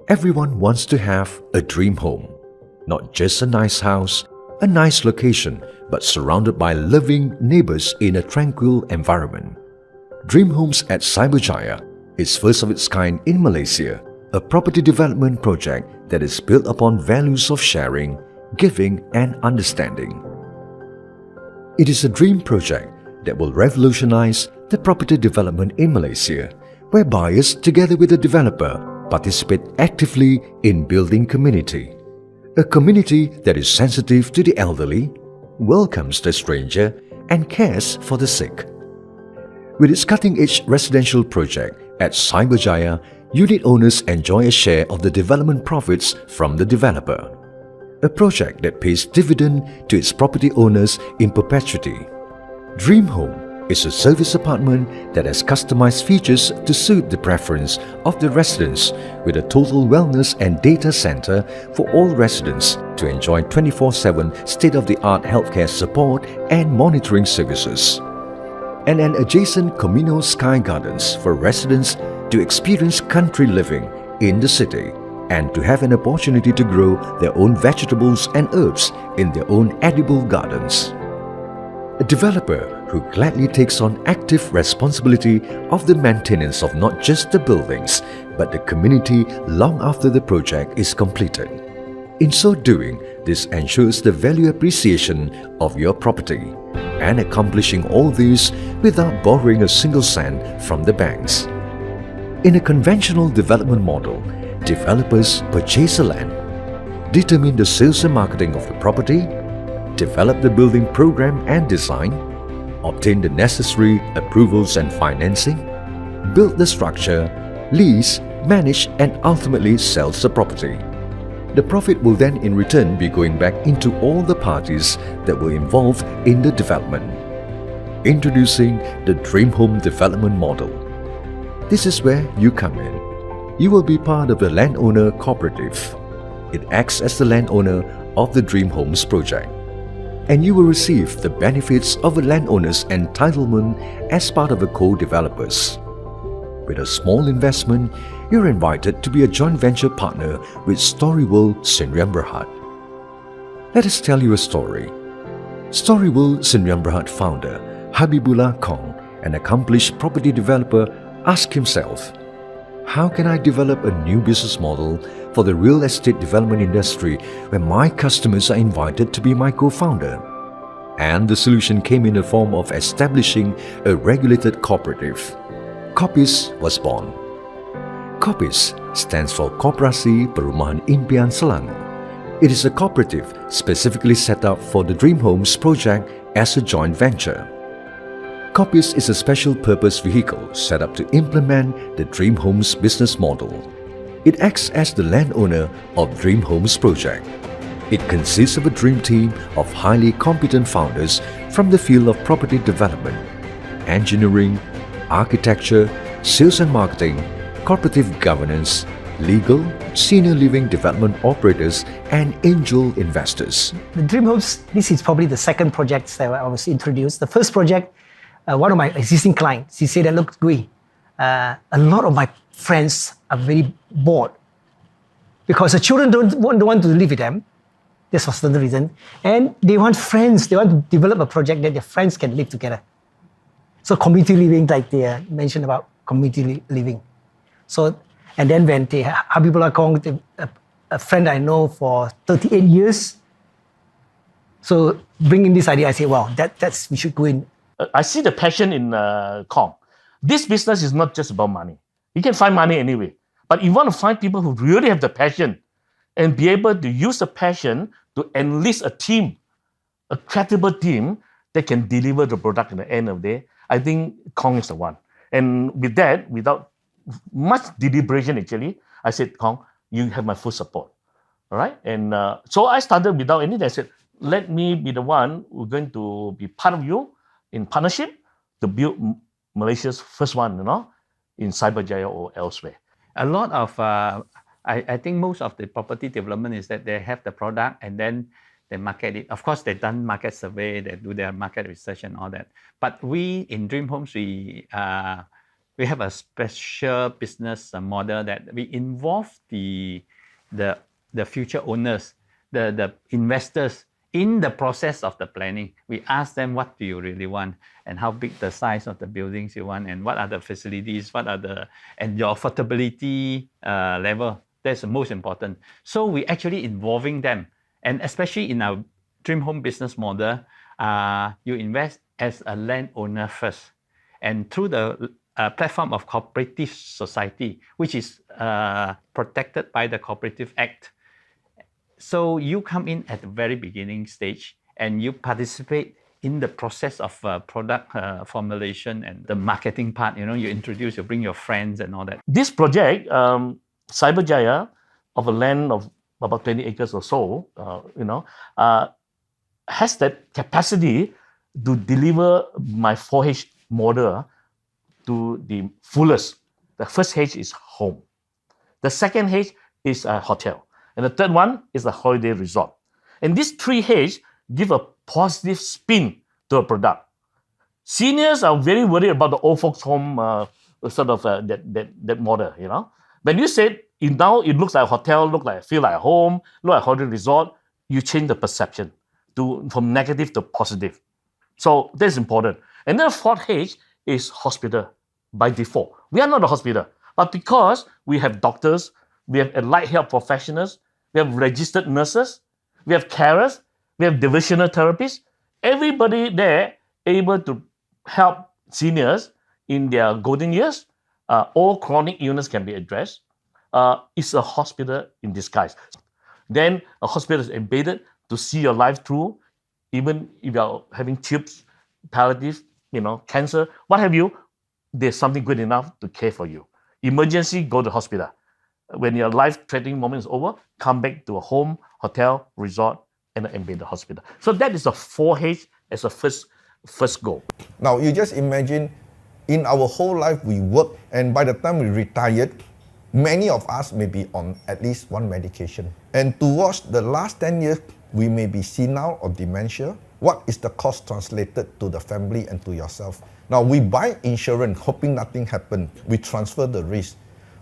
Everyone wants to have a dream home. Not just a nice house, a nice location, but surrounded by loving neighbors in a tranquil environment. DreamHomes at Cyberjaya is first of its kind in Malaysia, a property development project that is built upon values of sharing, giving and understanding. It is a dream project that will revolutionize the property development in Malaysia, where buyers together with the developer participate actively in building community. A community that is sensitive to the elderly, welcomes the stranger, and cares for the sick. With its cutting-edge residential project at Cyberjaya, unit owners enjoy a share of the development profits from the developer. A project that pays dividend to its property owners in perpetuity. Dream Home is a service apartment that has customized features to suit the preference of the residents, with a total wellness and data center for all residents to enjoy 24/7 state-of-the-art healthcare support and monitoring services. And an adjacent communal sky gardens for residents to experience country living in the city and to have an opportunity to grow their own vegetables and herbs in their own edible gardens. A developer who gladly takes on active responsibility of the maintenance of not just the buildings, but the community long after the project is completed. In so doing, this ensures the value appreciation of your property, and accomplishing all this without borrowing a single cent from the banks. In a conventional development model, developers purchase a land, determine the sales and marketing of the property, develop the building program and design, obtain the necessary approvals and financing, build the structure, lease, manage and ultimately sells the property. The profit will then in return be going back into all the parties that were involved in the development. Introducing the Dream Home development model. This is where you come in. You will be part of the landowner cooperative. It acts as the landowner of the Dream Homes project, and you will receive the benefits of a landowner's entitlement as part of the co-developers. With a small investment, you're invited to be a joint venture partner with Storyworld Sdn Bhd. Let us tell you a story. Storyworld Sdn Bhd founder Habibullah Kong, an accomplished property developer, asked himself, how can I develop a new business model for the real estate development industry when my customers are invited to be my co-founder? And the solution came in the form of establishing a regulated cooperative. Kopis was born. Kopis stands for Koperasi Perumahan Impian Selangor. It is a cooperative specifically set up for the Dream Homes project as a joint venture. Kopis is a special purpose vehicle set up to implement the Dream Homes business model. It acts as the landowner of Dream Homes project. It consists of a dream team of highly competent founders from the field of property development, engineering, architecture, sales and marketing, cooperative governance, legal, senior living development operators, and angel investors. The Dream Homes, this is probably the second project that I was introduced. The first project, one of my existing clients, he said that, look, Gui, a lot of my friends are very bored because the children don't want to live with them. This was the reason. And they want friends. They want to develop a project that their friends can live together. So community living, like they mentioned about community living. So, and then when Habibullah Kong, a friend I know for 38 years, so bringing this idea, I say, wow, that's we should go in. I see the passion in Kong. This business is not just about money. You can find money anyway. But you want to find people who really have the passion and be able to use the passion to enlist a team, a credible team that can deliver the product at the end of the day. I think Kong is the one. And with that, without much deliberation actually, I said, Kong, you have my full support. All right? And so I started without anything. I said, let me be the one who's going to be part of you in partnership to build Malaysia's first one, in Cyberjaya or elsewhere. A lot of, I think most of the property development is that they have the product and then they market it. Of course, they've done market survey, they do their market research and all that. But we in Dream Homes, we we have a special business model that we involve the future owners, the investors in the process of the planning. We ask them, what do you really want, and how big the size of the buildings you want, and what are the facilities, and your affordability level. That's the most important. So we actually involving them, and especially in our Dream Home business model, you invest as a landowner first, and through the platform of cooperative society, which is protected by the Cooperative Act. So you come in at the very beginning stage and you participate in the process of product formulation and the marketing part. You introduce, you bring your friends and all that. This project, Cyberjaya, of a land of about 20 acres or so, has that capacity to deliver my 4H model to the fullest. The first H is home. The second H is a hotel. And the third one is a holiday resort. And these three H give a positive spin to a product. Seniors are very worried about the old folks' home, that model, When you say now it looks like a hotel, feel like a home, look like a holiday resort, you change the perception from negative to positive. So that's important. And then the fourth H is hospital by default. We are not a hospital, but because we have doctors, we have allied health professionals, we have registered nurses, we have carers, we have divisional therapists, everybody there able to help seniors in their golden years. All chronic illness can be addressed. It's a hospital in disguise. Then a hospital is embedded to see your life through, even if you're having tubes, palliative, cancer, what have you, there's something good enough to care for you. Emergency, go to hospital. When your life-threatening moment is over, come back to a home, hotel, resort, and an embedded hospital. So that is the 4H as a first goal. Now, you just imagine, in our whole life we work, and by the time we retired, many of us may be on at least one medication. And towards the last 10 years, we may be senile or dementia. What is the cost translated to the family and to yourself? Now, we buy insurance hoping nothing happens. We transfer the risk.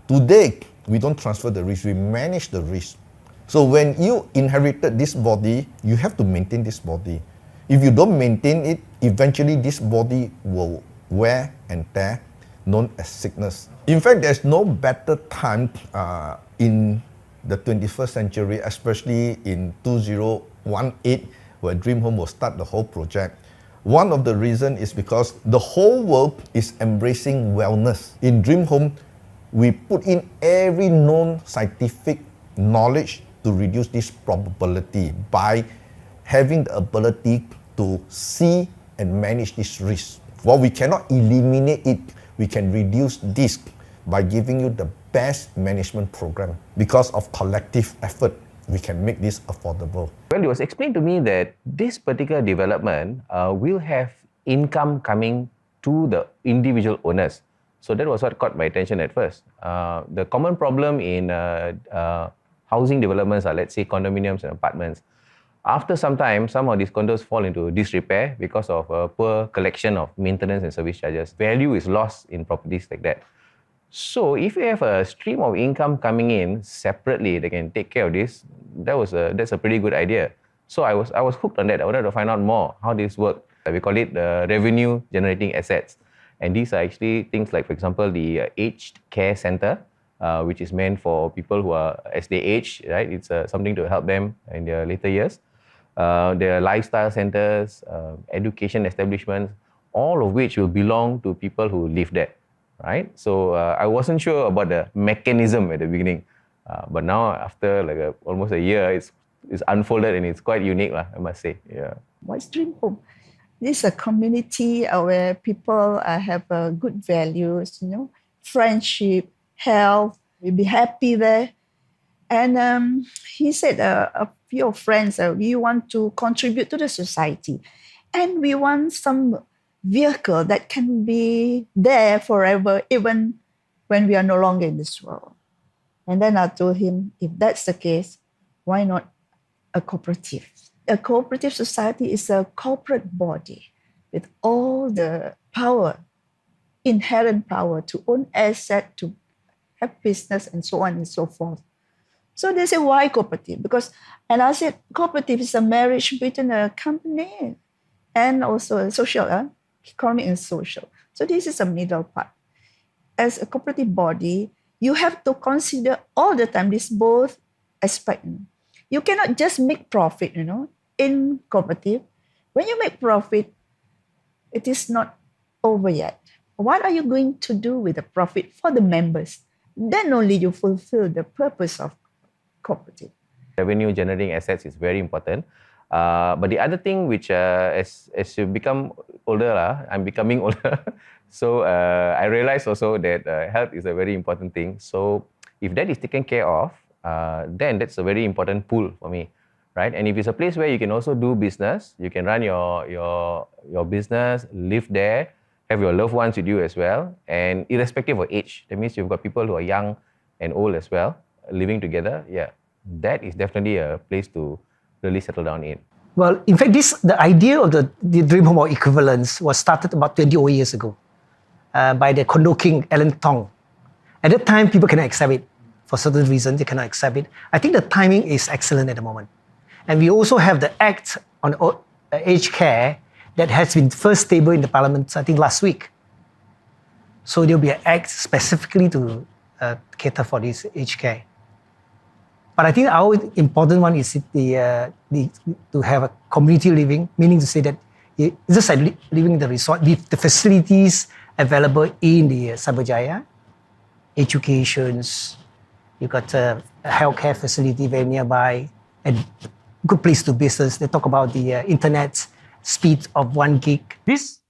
Today, we don't transfer the risk, we manage the risk. So when you inherited this body, you have to maintain this body. If you don't maintain it, eventually this body will wear and tear, known as sickness. In fact, there's no better time in the 21st century, especially in 2018, where DreamHome will start the whole project. One of the reasons is because the whole world is embracing wellness. In DreamHome, we put in every known scientific knowledge to reduce this probability by having the ability to see and manage this risk. While we cannot eliminate it, we can reduce this by giving you the best management program. Because of collective effort, we can make this affordable. Well, it was explained to me that this particular development will have income coming to the individual owners. So that was what caught my attention at first. The common problem in housing developments are, let's say, condominiums and apartments. After some time, some of these condos fall into disrepair because of poor collection of maintenance and service charges. Value is lost in properties like that. So if you have a stream of income coming in separately, they can take care of this. That's a pretty good idea. So I was hooked on that. I wanted to find out more how this works. We call it revenue generating assets. And these are actually things like, for example, the aged care center, which is meant for people who are, as they age, right? It's something to help them in their later years. There are lifestyle centers, education establishments, all of which will belong to people who live there, right? So I wasn't sure about the mechanism at the beginning, but now after almost a year, it's unfolded and it's quite unique, I must say. Yeah. What's Dream Home? This is a community where people have good values, friendship, health. We'll be happy there. And he said, a few friends, we want to contribute to the society. And we want some vehicle that can be there forever, even when we are no longer in this world. And then I told him, if that's the case, why not a cooperative? A cooperative society is a corporate body with all the power inherent power to own asset, to have business, and so on and so forth. So they say, why cooperative? And I said, cooperative is a marriage between a company and also a social, economic and social. So this is a middle part. As a cooperative body, you have to consider all the time this both aspect. You cannot just make profit, in cooperative. When you make profit, it is not over yet. What are you going to do with the profit for the members? Then only you fulfill the purpose of cooperative. Revenue generating assets is very important. But the other thing which as you become older, I'm becoming older. So I realize also that health is a very important thing. So if that is taken care of, then that's a very important pool for me, right? And if it's a place where you can also do business, you can run your business, live there, have your loved ones with you as well, and irrespective of age, that means you've got people who are young and old as well, living together. Yeah, that is definitely a place to really settle down in. Well, in fact, the idea of the dream home or equivalence was started about 20 years ago by the condo king, Alan Tong. At that time, people cannot accept it. For certain reasons, they cannot accept it. I think the timing is excellent at the moment. And we also have the Act on Aged Care that has been first tabled in the Parliament, I think, last week. So there will be an act specifically to cater for this aged care. But I think our important one is to have a community living, meaning to say that it's just like living in the resort with the facilities available in the Cyberjaya, educations, you got a healthcare facility very nearby, and good place to business. They talk about the internet speed of 1 gig. This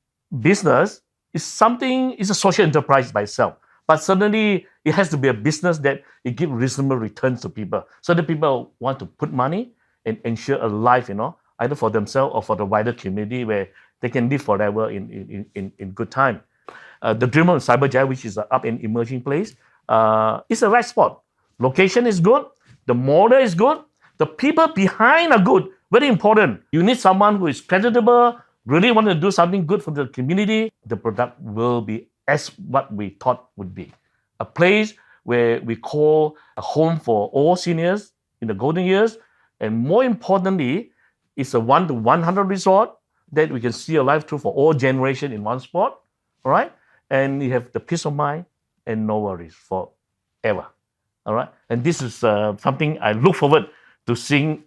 business is a social enterprise by itself. But certainly, it has to be a business that it gives reasonable returns to people. So that people want to put money and ensure a life, either for themselves or for the wider community where they can live forever in good time. The DreamHomes Cyberjaya, which is an up and emerging place, is a right spot. Location is good. The model is good. The people behind are good. Very important. You need someone who is creditable, really want to do something good for the community. The product will be as what we thought would be. A place where we call a home for all seniors in the golden years. And more importantly, it's a 1-to-100 resort that we can see a life through for all generations in one spot. All right? And you have the peace of mind and no worries forever. All right? And this is something I look forward to seeing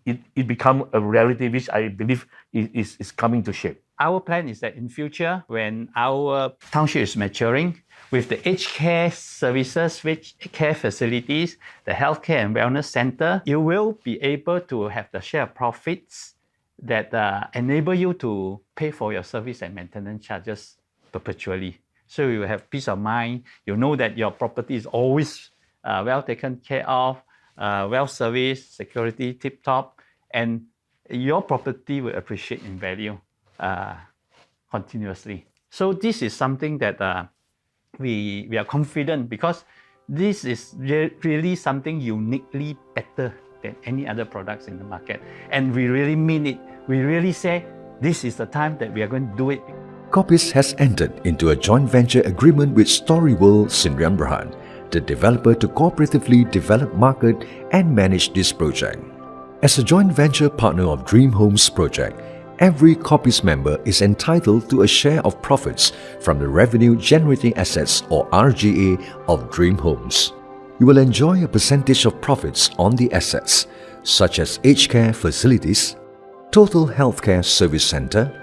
it become a reality, which I believe is coming to shape. Our plan is that in future, when our township is maturing, with the aged care services, aged care facilities, the healthcare and wellness center, you will be able to have the share of profits that enable you to pay for your service and maintenance charges perpetually. So you have peace of mind. You know that your property is always well taken care of, well serviced, security tip-top, and your property will appreciate in value continuously. So this is something that we are confident, because this is really something uniquely better than any other products in the market. And we really mean it. We really say this is the time that we are going to do it. Coppice has entered into a joint venture agreement with Storyworld Sdn Bhd, the developer, to cooperatively develop, market and manage this project. As a joint venture partner of DreamHomes project, every Coppice member is entitled to a share of profits from the revenue generating assets or RGA of DreamHomes. You will enjoy a percentage of profits on the assets such as aged care facilities, total healthcare service center,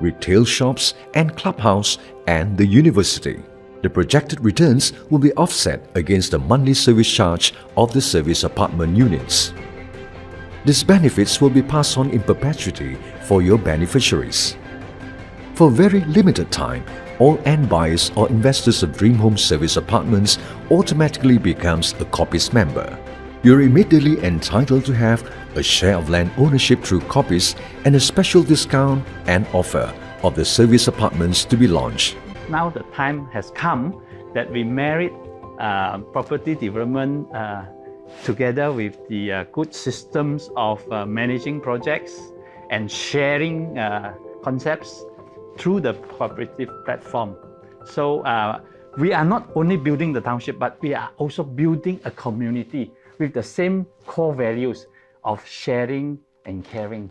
retail shops and clubhouse, and the university. The projected returns will be offset against the monthly service charge of the service apartment units. These benefits will be passed on in perpetuity for your beneficiaries. For very limited time, all end buyers or investors of DreamHomes Service Apartments automatically becomes a Coppice member. You're immediately entitled to have a share of land ownership through Coppice and a special discount and offer of the service apartments to be launched. Now the time has come that we married property development together with the good systems of managing projects and sharing concepts through the cooperative platform. So we are not only building the township, but we are also building a community with the same core values of sharing and caring.